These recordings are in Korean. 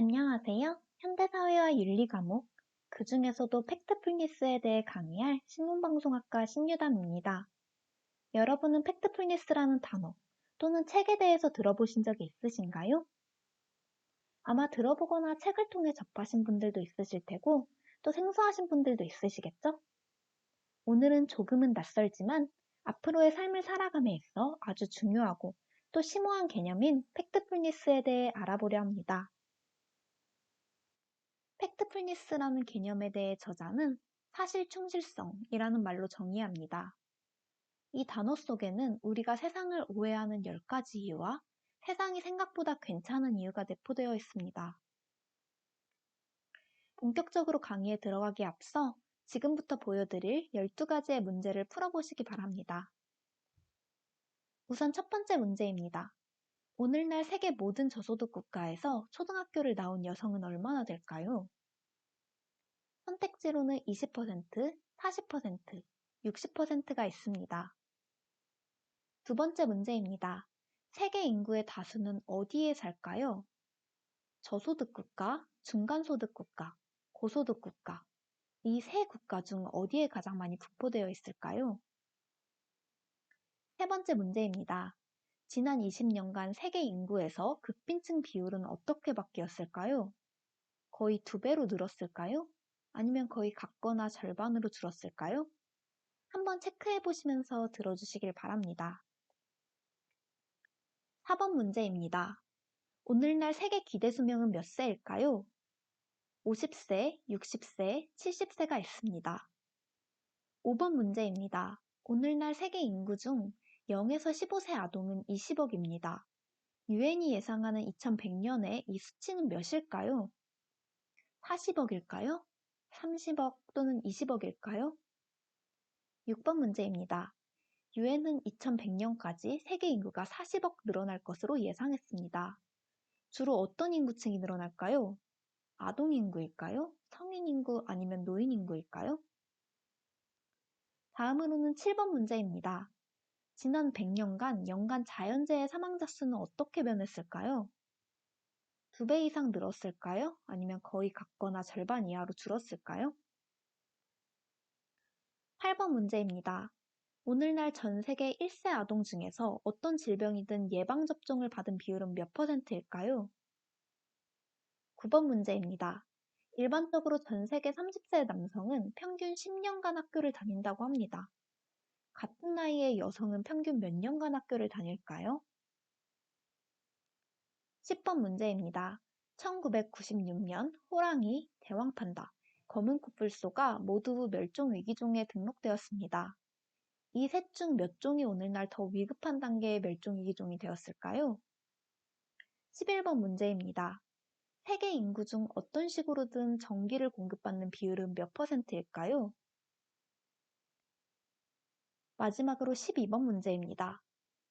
안녕하세요. 현대사회와 윤리 과목, 그 중에서도 팩트풀니스에 대해 강의할 신문방송학과 신유담입니다. 여러분은 팩트풀니스라는 단어 또는 책에 대해서 들어보신 적이 있으신가요? 아마 들어보거나 책을 통해 접하신 분들도 있으실 테고, 또 생소하신 분들도 있으시겠죠? 오늘은 조금은 낯설지만 앞으로의 삶을 살아감에 있어 아주 중요하고 또 심오한 개념인 팩트풀니스에 대해 알아보려 합니다. 팩트풀니스라는 개념에 대해 저자는 사실 충실성이라는 말로 정의합니다. 이 단어 속에는 우리가 세상을 오해하는 10가지 이유와 세상이 생각보다 괜찮은 이유가 내포되어 있습니다. 본격적으로 강의에 들어가기에 앞서 지금부터 보여드릴 12가지의 문제를 풀어보시기 바랍니다. 우선 첫 번째 문제입니다. 오늘날 세계 모든 저소득 국가에서 초등학교를 나온 여성은 얼마나 될까요? 선택지로는 20%, 40%, 60%가 있습니다. 두 번째 문제입니다. 세계 인구의 다수는 어디에 살까요? 저소득 국가, 중간소득 국가, 고소득 국가. 이 세 국가 중 어디에 가장 많이 분포되어 있을까요? 세 번째 문제입니다. 지난 20년간 세계 인구에서 극빈층 비율은 어떻게 바뀌었을까요? 거의 2배로 늘었을까요? 아니면 거의 같거나 절반으로 줄었을까요? 한번 체크해 보시면서 들어주시길 바랍니다. 4번 문제입니다. 오늘날 세계 기대 수명은 몇 세일까요? 50세, 60세, 70세가 있습니다. 5번 문제입니다. 오늘날 세계 인구 중 0에서 15세 아동은 20억입니다. 유엔이 예상하는 2100년에 이 수치는 몇일까요? 40억일까요? 30억 또는 20억일까요? 6번 문제입니다. 유엔은 2100년까지 세계 인구가 40억 늘어날 것으로 예상했습니다. 주로 어떤 인구층이 늘어날까요? 아동 인구일까요? 성인 인구 아니면 노인 인구일까요? 다음으로는 7번 문제입니다. 지난 100년간 연간 자연재해 사망자 수는 어떻게 변했을까요? 2배 이상 늘었을까요? 아니면 거의 같거나 절반 이하로 줄었을까요? 8번 문제입니다. 오늘날 전 세계 1세 아동 중에서 어떤 질병이든 예방접종을 받은 비율은 몇 %일까요? 9번 문제입니다. 일반적으로 전 세계 30세 남성은 평균 10년간 학교를 다닌다고 합니다. 같은 나이의 여성은 평균 몇 년간 학교를 다닐까요? 10번 문제입니다. 1996년 호랑이, 대왕판다, 검은 코뿔소가 모두 멸종위기종에 등록되었습니다. 이 셋 중 몇 종이 오늘날 더 위급한 단계의 멸종위기종이 되었을까요? 11번 문제입니다. 세계 인구 중 어떤 식으로든 전기를 공급받는 비율은 몇 %일까요? 마지막으로 12번 문제입니다.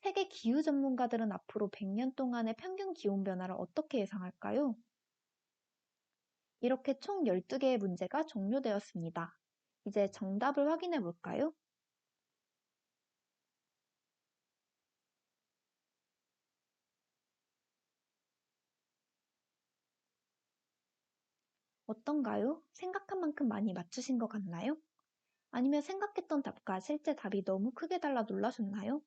세계 기후 전문가들은 앞으로 100년 동안의 평균 기온 변화를 어떻게 예상할까요? 이렇게 총 12개의 문제가 종료되었습니다. 이제 정답을 확인해 볼까요? 어떤가요? 생각한 만큼 많이 맞추신 것 같나요? 아니면 생각했던 답과 실제 답이 너무 크게 달라 놀라셨나요?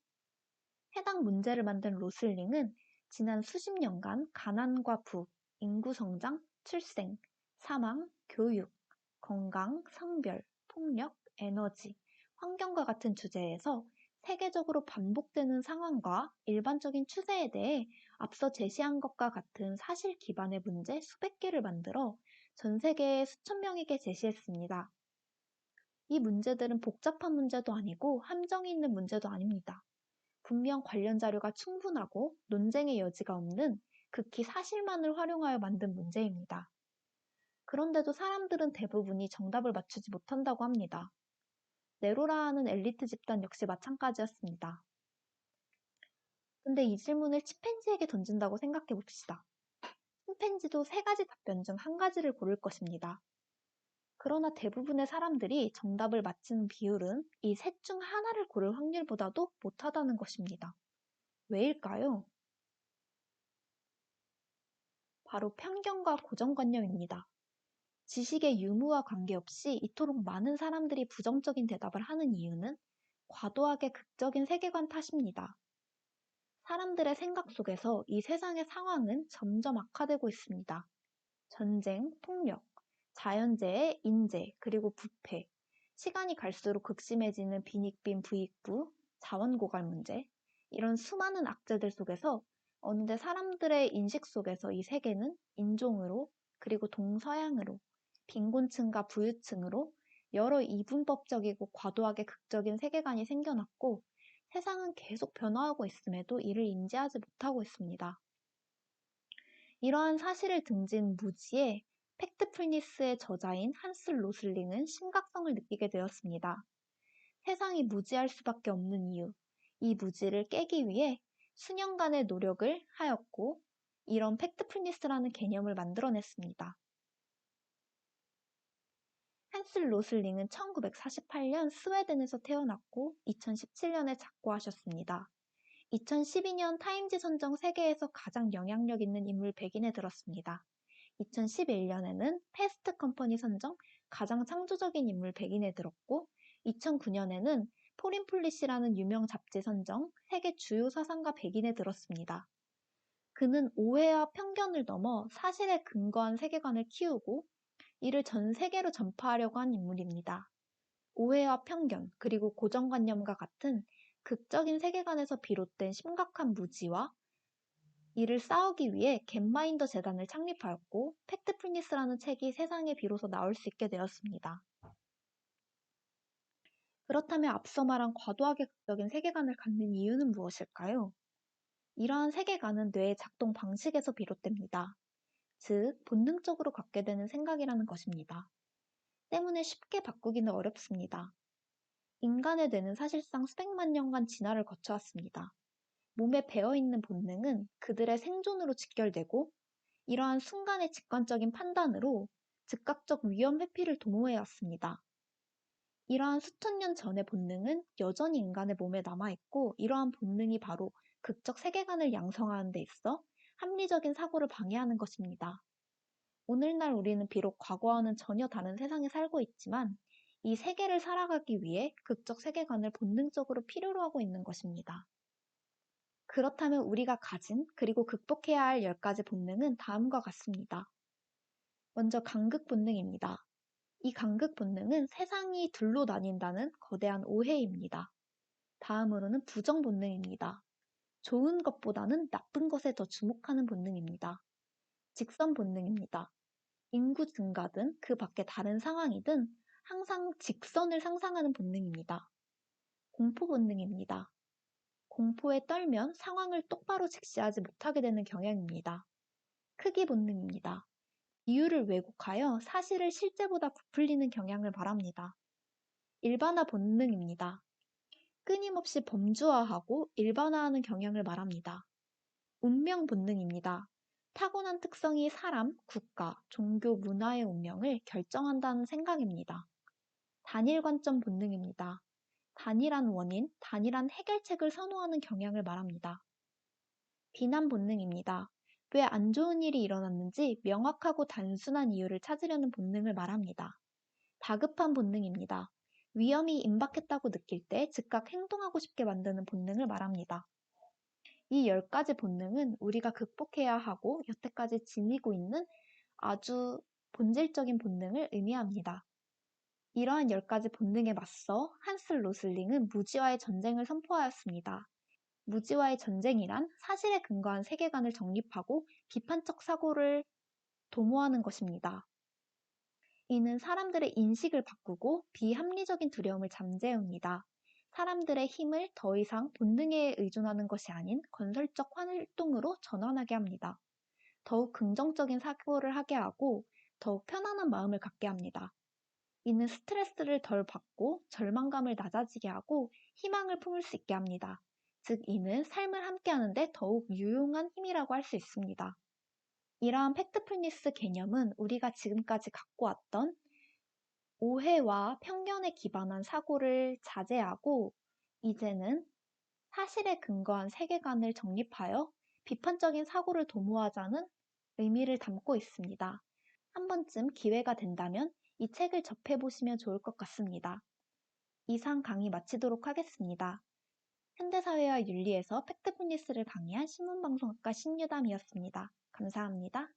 해당 문제를 만든 로슬링은 지난 수십 년간 가난과 부, 인구 성장, 출생, 사망, 교육, 건강, 성별, 폭력, 에너지, 환경과 같은 주제에서 세계적으로 반복되는 상황과 일반적인 추세에 대해 앞서 제시한 것과 같은 사실 기반의 문제 수백 개를 만들어 전 세계에 수천 명에게 제시했습니다. 이 문제들은 복잡한 문제도 아니고 함정이 있는 문제도 아닙니다. 분명 관련 자료가 충분하고 논쟁의 여지가 없는 극히 사실만을 활용하여 만든 문제입니다. 그런데도 사람들은 대부분이 정답을 맞추지 못한다고 합니다. 네로라는 엘리트 집단 역시 마찬가지였습니다. 근데 이 질문을 침팬지에게 던진다고 생각해 봅시다. 침팬지도 3가지 답변 중 1가지를 고를 것입니다. 그러나 대부분의 사람들이 정답을 맞히는 비율은 이 셋 중 하나를 고를 확률보다도 못하다는 것입니다. 왜일까요? 바로 편견과 고정관념입니다. 지식의 유무와 관계없이 이토록 많은 사람들이 부정적인 대답을 하는 이유는 과도하게 극적인 세계관 탓입니다. 사람들의 생각 속에서 이 세상의 상황은 점점 악화되고 있습니다. 전쟁, 폭력, 자연재해, 인재, 그리고 부패, 시간이 갈수록 극심해지는 빈익빈 부익부, 자원 고갈 문제, 이런 수많은 악재들 속에서 어느새 사람들의 인식 속에서 이 세계는 인종으로, 그리고 동서양으로, 빈곤층과 부유층으로 여러 이분법적이고 과도하게 극적인 세계관이 생겨났고, 세상은 계속 변화하고 있음에도 이를 인지하지 못하고 있습니다. 이러한 사실을 등진 무지의 팩트풀니스의 저자인 한스 로슬링은 심각성을 느끼게 되었습니다. 세상이 무지할 수밖에 없는 이유, 이 무지를 깨기 위해 수년간의 노력을 하였고, 이런 팩트풀니스라는 개념을 만들어냈습니다. 한스 로슬링은 1948년 스웨덴에서 태어났고 2017년에 작고하셨습니다. 2012년 타임지 선정 세계에서 가장 영향력 있는 인물 100인에 들었습니다. 2011년에는 패스트 컴퍼니 선정 가장 창조적인 인물 100인에 들었고, 2009년에는 포린 폴리시라는 유명 잡지 선정 세계 주요 사상가 100인에 들었습니다. 그는 오해와 편견을 넘어 사실에 근거한 세계관을 키우고 이를 전 세계로 전파하려고 한 인물입니다. 오해와 편견, 그리고 고정관념과 같은 극적인 세계관에서 비롯된 심각한 무지와 이를 싸우기 위해 겟마인더 재단을 창립하였고, 팩트풀니스라는 책이 세상에 비로소 나올 수 있게 되었습니다. 그렇다면 앞서 말한 과도하게 극적인 세계관을 갖는 이유는 무엇일까요? 이러한 세계관은 뇌의 작동 방식에서 비롯됩니다. 즉, 본능적으로 갖게 되는 생각이라는 것입니다. 때문에 쉽게 바꾸기는 어렵습니다. 인간의 뇌는 사실상 수백만 년간 진화를 거쳐왔습니다. 몸에 배어있는 본능은 그들의 생존으로 직결되고, 이러한 순간의 직관적인 판단으로 즉각적 위험 회피를 도모해왔습니다. 이러한 수천 년 전의 본능은 여전히 인간의 몸에 남아있고, 이러한 본능이 바로 극적 세계관을 양성하는 데 있어 합리적인 사고를 방해하는 것입니다. 오늘날 우리는 비록 과거와는 전혀 다른 세상에 살고 있지만, 이 세계를 살아가기 위해 극적 세계관을 본능적으로 필요로 하고 있는 것입니다. 그렇다면 우리가 가진 그리고 극복해야 할 10가지 본능은 다음과 같습니다. 먼저 간극 본능입니다. 이 간극 본능은 세상이 둘로 나뉜다는 거대한 오해입니다. 다음으로는 부정 본능입니다. 좋은 것보다는 나쁜 것에 더 주목하는 본능입니다. 직선 본능입니다. 인구 증가든 그 밖의 다른 상황이든 항상 직선을 상상하는 본능입니다. 공포 본능입니다. 공포에 떨면 상황을 똑바로 직시하지 못하게 되는 경향입니다. 크기 본능입니다. 이유를 왜곡하여 사실을 실제보다 부풀리는 경향을 말합니다. 일반화 본능입니다. 끊임없이 범주화하고 일반화하는 경향을 말합니다. 운명 본능입니다. 타고난 특성이 사람, 국가, 종교, 문화의 운명을 결정한다는 생각입니다. 단일 관점 본능입니다. 단일한 원인, 단일한 해결책을 선호하는 경향을 말합니다. 비난 본능입니다. 왜 안 좋은 일이 일어났는지 명확하고 단순한 이유를 찾으려는 본능을 말합니다. 다급한 본능입니다. 위험이 임박했다고 느낄 때 즉각 행동하고 싶게 만드는 본능을 말합니다. 이 10가지 본능은 우리가 극복해야 하고 여태까지 지니고 있는 아주 본질적인 본능을 의미합니다. 이러한 10가지 본능에 맞서 한스 로슬링은 무지와의 전쟁을 선포하였습니다. 무지와의 전쟁이란 사실에 근거한 세계관을 정립하고 비판적 사고를 도모하는 것입니다. 이는 사람들의 인식을 바꾸고 비합리적인 두려움을 잠재웁니다. 사람들의 힘을 더 이상 본능에 의존하는 것이 아닌 건설적 활동으로 전환하게 합니다. 더욱 긍정적인 사고를 하게 하고 더욱 편안한 마음을 갖게 합니다. 이는 스트레스를 덜 받고 절망감을 낮아지게 하고 희망을 품을 수 있게 합니다. 즉, 이는 삶을 함께하는데 더욱 유용한 힘이라고 할 수 있습니다. 이러한 팩트풀니스 개념은 우리가 지금까지 갖고 왔던 오해와 편견에 기반한 사고를 자제하고 이제는 사실에 근거한 세계관을 정립하여 비판적인 사고를 도모하자는 의미를 담고 있습니다. 한 번쯤 기회가 된다면 이 책을 접해보시면 좋을 것 같습니다. 이상 강의 마치도록 하겠습니다. 현대사회와 윤리에서 팩트플리스를 강의한 신문방송학과 신유담이었습니다. 감사합니다.